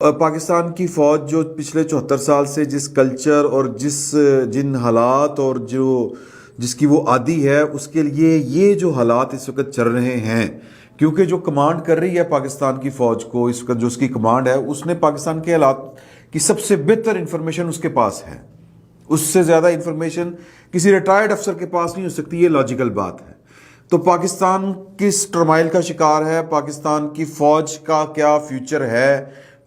पाकिस्तान की फ़ौज जो पिछले 74 साल से जिस कल्चर और जिन हालात और जिसकी वो आदी है, उसके लिए ये जो हालात इस वक्त चल रहे हैं, क्योंकि जो कमांड कर रही है पाकिस्तान की फ़ौज को, इस वक्त जो उसकी कमांड है, उसने पाकिस्तान के हालात की सबसे बेहतर इंफॉर्मेशन उसके पास है। उससे ज़्यादा इंफॉर्मेशन किसी रिटायर्ड अफसर के पास नहीं हो सकती, ये लॉजिकल बात है। तो पाकिस्तान किस टर्माइल का शिकार है, पाकिस्तान की फ़ौज का क्या फ्यूचर है,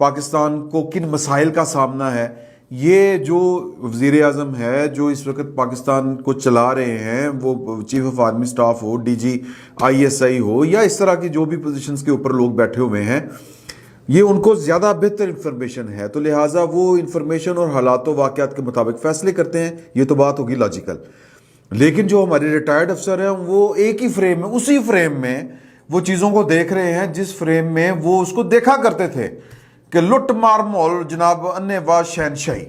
पाकिस्तान को किन मसाइल का सामना है, ये जो वज़ीर आज़म है जो इस वक्त पाकिस्तान को चला रहे हैं, वो चीफ ऑफ आर्मी स्टाफ हो, DG ISI हो, या इस तरह की जो भी पोजीशंस के ऊपर लोग बैठे हुए हैं, ये उनको ज़्यादा बेहतर इंफॉर्मेशन है, तो लिहाजा वो इंफॉर्मेशन और हालात वाक़यात के मुताबिक फ़ैसले करते हैं। ये तो बात होगी लॉजिकल। लेकिन जो हमारे रिटायर्ड अफसर हैं, वो एक ही फ्रेम में, उसी फ्रेम में वो चीज़ों को देख रहे हैं जिस फ्रेम में वो उसको देखा करते थे कि लुट मार माहौल, जनाब अन्नेवाज़ शहनशाही,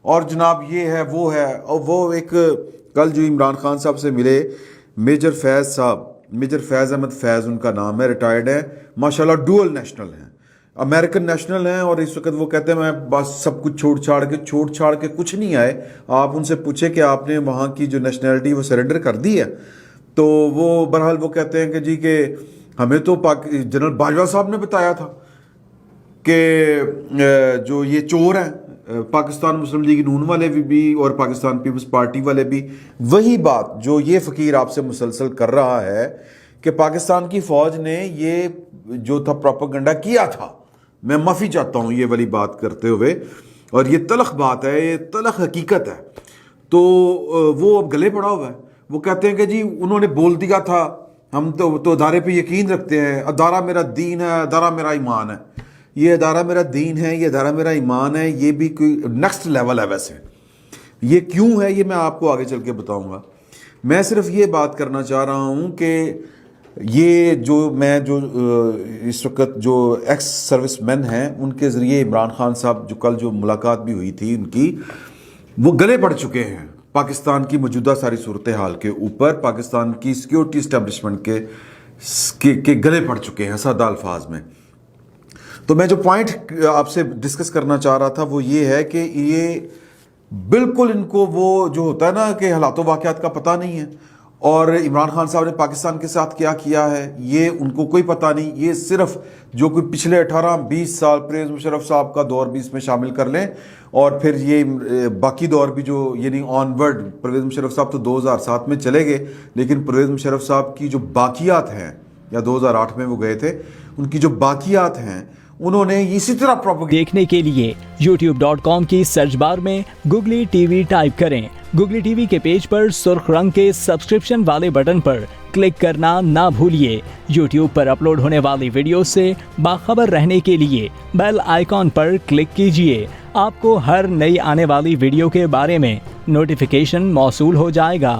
और जनाब ये है वो है। और वो एक कल जो इमरान खान साहब से मिले, मेजर फैज़ साहब, मेजर फैज़ अहमद फैज़ उनका नाम है, रिटायर्ड है माशाल्लाह, डुअल नेशनल हैं, अमेरिकन नेशनल हैं, और इस वक्त वो कहते हैं मैं बस सब कुछ छोड़ छाड़ के कुछ नहीं आए। आप उनसे पूछे कि आपने वहाँ की जो नेशनैलिटी वो सरेंडर कर दी है, तो वो बहरहाल वो कहते हैं कि जी कि हमें तो जनरल बाजवा साहब ने बताया था कि जो ये चोर हैं, पाकिस्तान मुस्लिम लीग नून वाले भी और पाकिस्तान पीपल्स पार्टी वाले भी, वही बात जो ये फ़कीर आपसे मुसलसल कर रहा है कि पाकिस्तान की फ़ौज ने ये जो था प्रोपेगेंडा किया था। मैं माफ़ी चाहता हूँ ये वाली बात करते हुए, और ये तलख बात है, ये तलख हकीकत है। तो वो अब गले पड़ा हुआ है। वो कहते हैं कि जी उन्होंने बोल दिया था, हम तो अदारे पे यकीन रखते हैं, अदारा मेरा दीन है, अदारा मेरा ईमान है। ये अदारा मेरा दीन है, ये अदारा मेरा ईमान है, ये भी कोई नेक्स्ट लेवल है। वैसे ये क्यों है, ये मैं आपको आगे चल के बताऊँगा। मैं सिर्फ ये बात करना चाह रहा हूँ कि ये जो इस वक्त जो एक्स सर्विसमैन हैं, उनके ज़रिए इमरान खान साहब जो कल जो मुलाकात भी हुई थी उनकी, वो गले पड़ चुके हैं पाकिस्तान की मौजूदा सारी सूरत हाल के ऊपर, पाकिस्तान की सिक्योरिटी इस्टेब्लिशमेंट के गले पड़ चुके हैं सादा अल्फाज में। तो मैं जो पॉइंट आपसे डिस्कस करना चाह रहा था वो ये है कि ये बिल्कुल इनको वो जो होता है ना कि हालात वाक़यात का पता नहीं है, और इमरान खान साहब ने पाकिस्तान के साथ क्या किया है ये उनको कोई पता नहीं। ये सिर्फ जो कोई पिछले 18-20 साल परवेज़ मुशर्रफ साहब का दौर भी इसमें शामिल कर लें, और फिर ये बाकी दौर भी जो यानी ऑनवर्ड, परवेज़ मुशर्रफ साहब तो 2007 में चले गए, लेकिन परवेज़ मुशर्रफ साहब की जो बाकियात हैं, या 2008 में वो गए थे, उनकी जो बाकियात हैं उन्होंने इसी तरह प्रोपेगेंडा। देखने के लिए youtube.com की सर्च बार में गुगली टीवी टाइप करें। गुगली टीवी के पेज पर सुर्ख रंग के सब्सक्रिप्शन वाले बटन पर क्लिक करना ना भूलिए। YouTube पर अपलोड होने वाली वीडियो से बाखबर रहने के लिए बेल आइकॉन पर क्लिक कीजिए। आपको हर नई आने वाली वीडियो के बारे में नोटिफिकेशन मौसूल हो जाएगा।